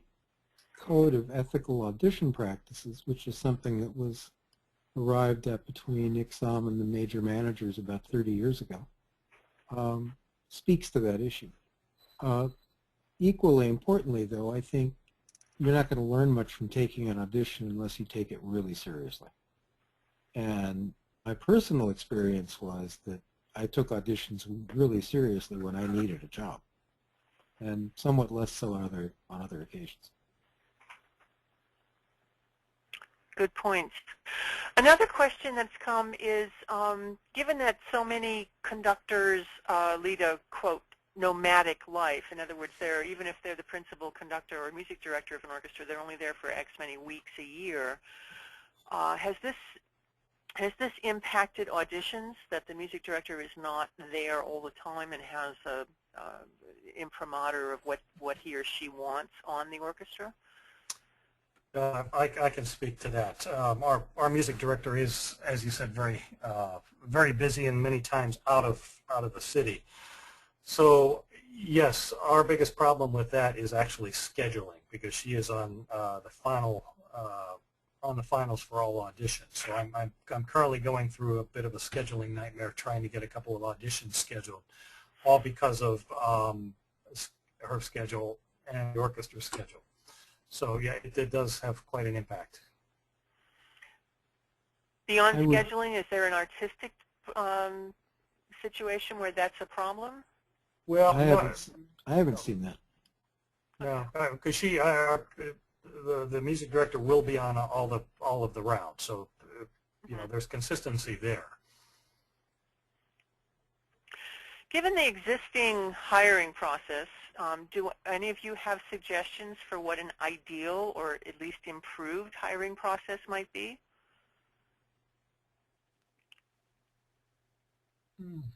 Code of Ethical Audition Practices, which is something that was arrived at between ICSOM and the major managers about 30 years ago, speaks to that issue. Equally importantly, though, I think you're not going to learn much from taking an audition unless you take it really seriously. And my personal experience was that I took auditions really seriously when I needed a job, and somewhat less so on other occasions. Good points. Another question that's come is, given that so many conductors lead a, quote, nomadic life, in other words, even if they're the principal conductor or music director of an orchestra, they're only there for X many weeks a year, has this impacted auditions, that the music director is not there all the time and has imprimatur of what he or she wants on the orchestra? I can speak to that. Our music director is, as you said, very busy and many times out of the city. So yes, our biggest problem with that is actually scheduling, because she is on the finals for all auditions. So I'm currently going through a bit of a scheduling nightmare trying to get a couple of auditions scheduled, all because of her schedule and the orchestra schedule. So yeah, it does have quite an impact. Beyond scheduling, is there an artistic situation where that's a problem? Well, I haven't seen that. No, because the music director will be on all of the rounds, so there's consistency there. Given the existing hiring process, do any of you have suggestions for what an ideal or at least improved hiring process might be?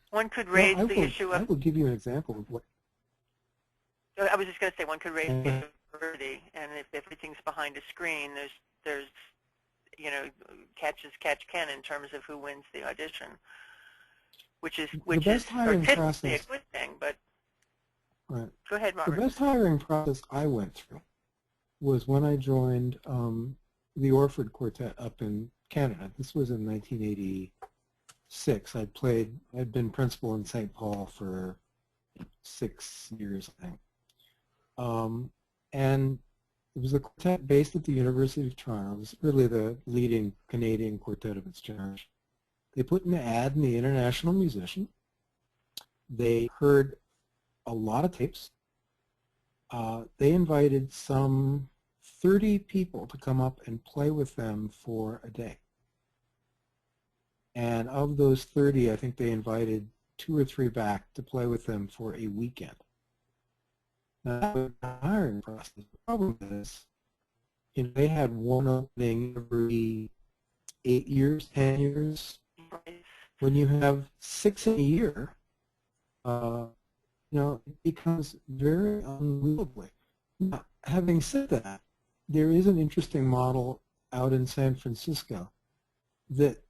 One could raise the issue of... I will give you an example of what... I was just going to say one could raise the issue of diversity, and if everything's behind a screen, there's catch as catch can in terms of who wins the audition, which is artistically a good thing, but... Right. Go ahead, Robert. The best hiring process I went through was when I joined the Orford Quartet up in Canada. This was in 1986. I'd been principal in St. Paul for 6 years, I think. And it was a quartet based at the University of Toronto. It was really the leading Canadian quartet of its generation. They put an ad in the International Musician. They heard a lot of tapes. They invited some 30 people to come up and play with them for a day. And of those 30, I think they invited 2 or 3 back to play with them for a weekend. Now, that was the hiring process. The problem is, they had one opening every 8 years, 10 years. When you have 6 in a year, it becomes very unwieldy. Now, having said that, there is an interesting model out in San Francisco that,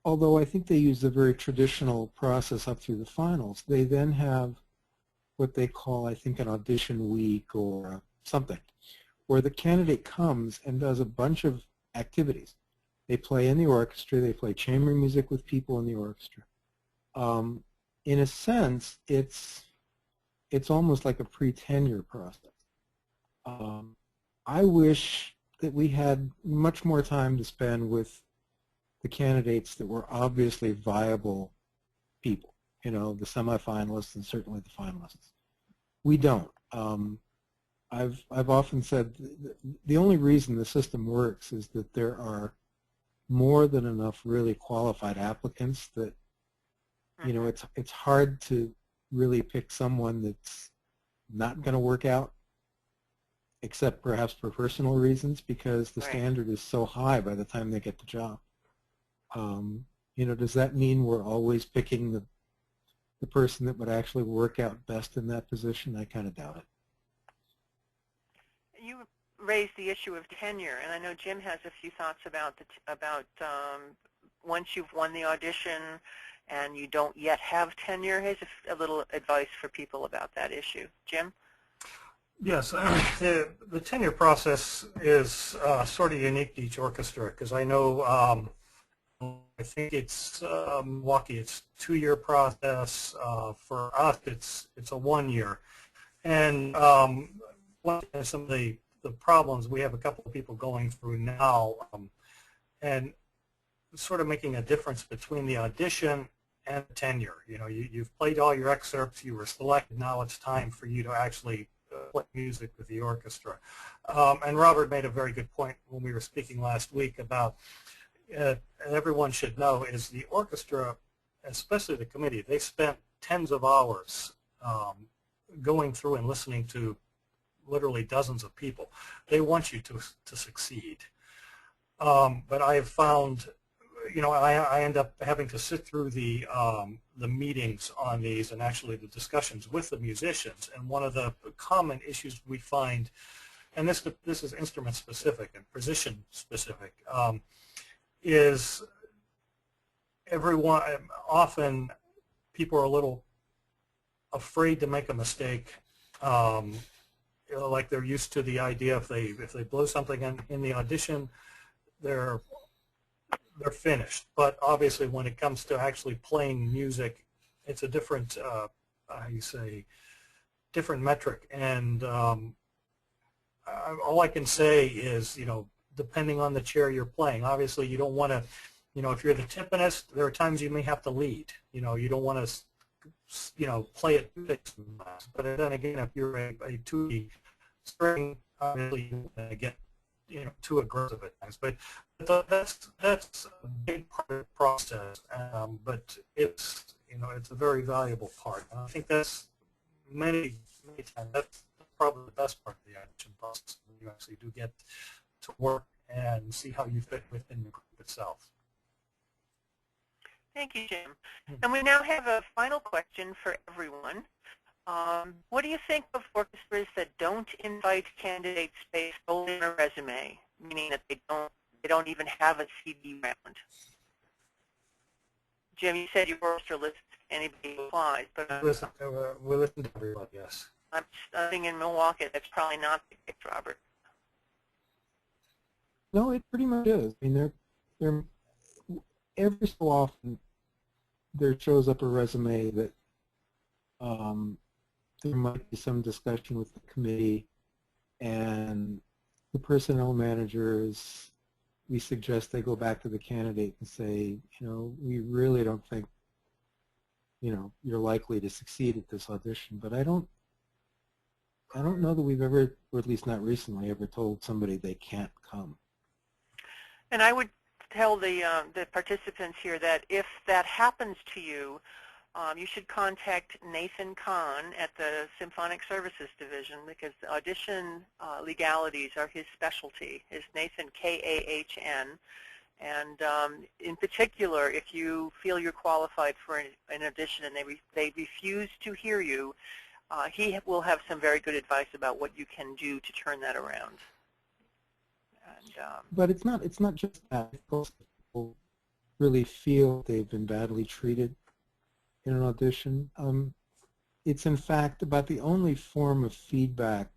although I think they use a very traditional process up through the finals, they then have what they call, I think, an audition week or something, where the candidate comes and does a bunch of activities. They play in the orchestra, they play chamber music with people in the orchestra. In a sense, it's almost like a pre-tenure process. I wish that we had much more time to spend with the candidates that were obviously viable people, the semifinalists and certainly the finalists. We don't. I've often said the only reason the system works is that there are more than enough really qualified applicants that it's hard to really pick someone that's not going to work out, except perhaps for personal reasons, because the standard is so high by the time they get the job. Does that mean we're always picking the person that would actually work out best in that position? I kind of doubt it. You raised the issue of tenure, and I know Jim has a few thoughts about once you've won the audition and you don't yet have tenure. Here's a little advice for people about that issue. Jim? Yes, the tenure process is sort of unique to each orchestra, because I know I think it's Milwaukee, it's a 2-year process. For us, it's a 1-year. And some of the problems, we have a couple of people going through now, and sort of making a difference between the audition and tenure. You've played all your excerpts, you were selected, now it's time for you to actually play music with the orchestra. And Robert made a very good point when we were speaking last week about, and everyone should know, is the orchestra, especially the committee, they spent tens of hours going through and listening to literally dozens of people. They want you to succeed. But I have found I end up having to sit through the meetings on these and actually the discussions with the musicians. And one of the common issues we find, and this is instrument specific and position specific, is often people are a little afraid to make a mistake. Like they're used to the idea if they blow something in the audition, they're finished. But obviously, when it comes to actually playing music, it's a different, different metric. And all I can say is, depending on the chair you're playing, obviously you don't want to, if you're the timpanist, there are times you may have to lead. You don't want to, play it fixed. But then again, if you're a 2D string, obviously you're going to get, too aggressive at times. But that's a big part of the process. But it's, it's a very valuable part. And I think that's many times that's probably the best part of the audition process, when you actually do get to work and see how you fit within the group itself. Thank you, Jim. And we now have a final question for everyone. What do you think of orchestras that don't invite candidates based solely on a resume, meaning that they don't even have a CD round? Jim, you said your orchestra lists anybody who applies, but we listen to everybody. Yes. I'm studying in Milwaukee. That's probably not the case, Robert. No, it pretty much is. I mean, they're every so often there shows up a resume that there might be some discussion with the committee, and the personnel managers, we suggest they go back to the candidate and say, we really don't think, you're likely to succeed at this audition. But I don't know that we've ever, or at least not recently, ever told somebody they can't come. And I would tell the participants here that if that happens to you, you should contact Nathan Kahn at the Symphonic Services Division, because the audition legalities are his specialty. It's Nathan, K-A-H-N. And in particular, if you feel you're qualified for an audition and they refuse to hear you, he will have some very good advice about what you can do to turn that around. And, but it's not just that. People really feel they've been badly treated in an audition. It's in fact about the only form of feedback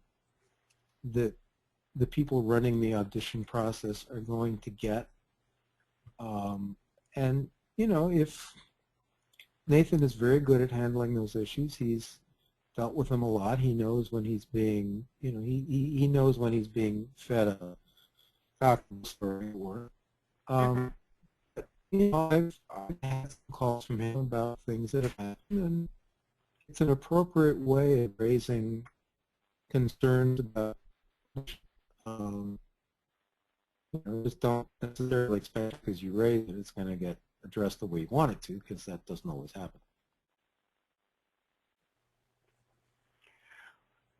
that the people running the audition process are going to get. And if Nathan is very good at handling those issues, he's dealt with them a lot. He knows when he's being, he knows when he's being fed a gospel story at work. I've had some calls from him about things that have happened, and it's an appropriate way of raising concerns about. Just don't necessarily expect because you raise it, it's going to get addressed the way you want it to, because that doesn't always happen.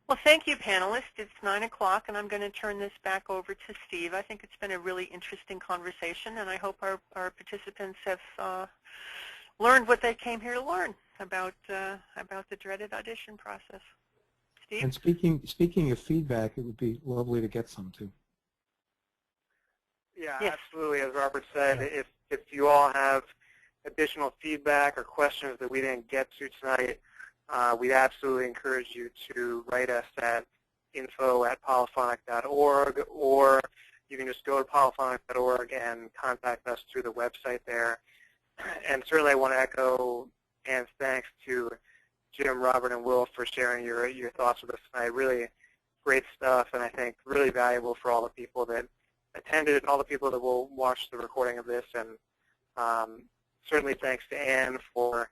Well, thank you, panelists. It's 9 o'clock, and I'm going to turn this back over to Steve. I think it's been a really interesting conversation, and I hope our participants have learned what they came here to learn about the dreaded audition process. Steve? And speaking of feedback, it would be lovely to get some, too. Yeah, yes. Absolutely. As Robert said, if you all have additional feedback or questions that we didn't get to tonight, we'd absolutely encourage you to write us at info@polyphonic.org, or you can just go to polyphonic.org and contact us through the website there. And certainly I want to echo Ann's thanks to Jim, Robert, and Will for sharing your thoughts with us tonight. Really great stuff, and I think really valuable for all the people that attended and all the people that will watch the recording of this. And certainly thanks to Ann for,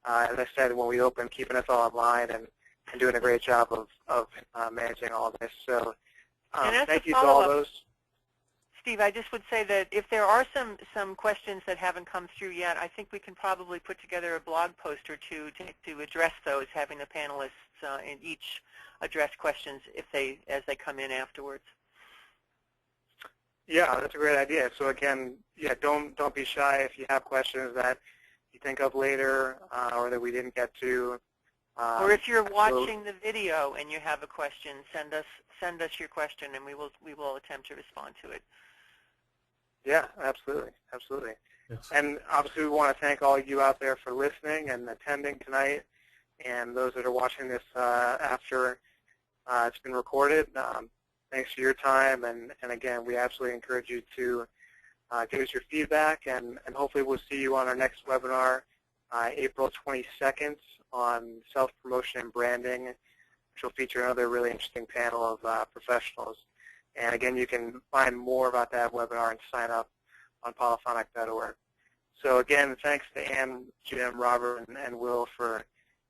as I said when we opened, keeping us all online and doing a great job of managing all of this. So thank you to all those. Steve, I just would say that if there are some questions that haven't come through yet, I think we can probably put together a blog post or two to address those, having the panelists in each address questions as they come in afterwards. Yeah, that's a great idea. So again, yeah, don't be shy if you have questions that you think of later or that we didn't get to. Or if you're watching the video and you have a question, send us your question, and we will attempt to respond to it. Yeah, absolutely, absolutely. Yes. And obviously, we want to thank all of you out there for listening and attending tonight, and those that are watching this after it's been recorded. Thanks for your time, and again, we absolutely encourage you to give us your feedback, and hopefully we'll see you on our next webinar, April 22nd, on self-promotion and branding, which will feature another really interesting panel of professionals. And again, you can find more about that webinar and sign up on polyphonic.org. So again, thanks to Ann, Jim, Robert, and Will for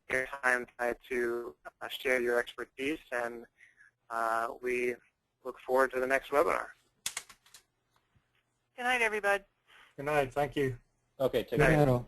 your time tonight to share your expertise, and we look forward to the next webinar. Good night, everybody. Good night. Thank you. Okay, take Good care. night all.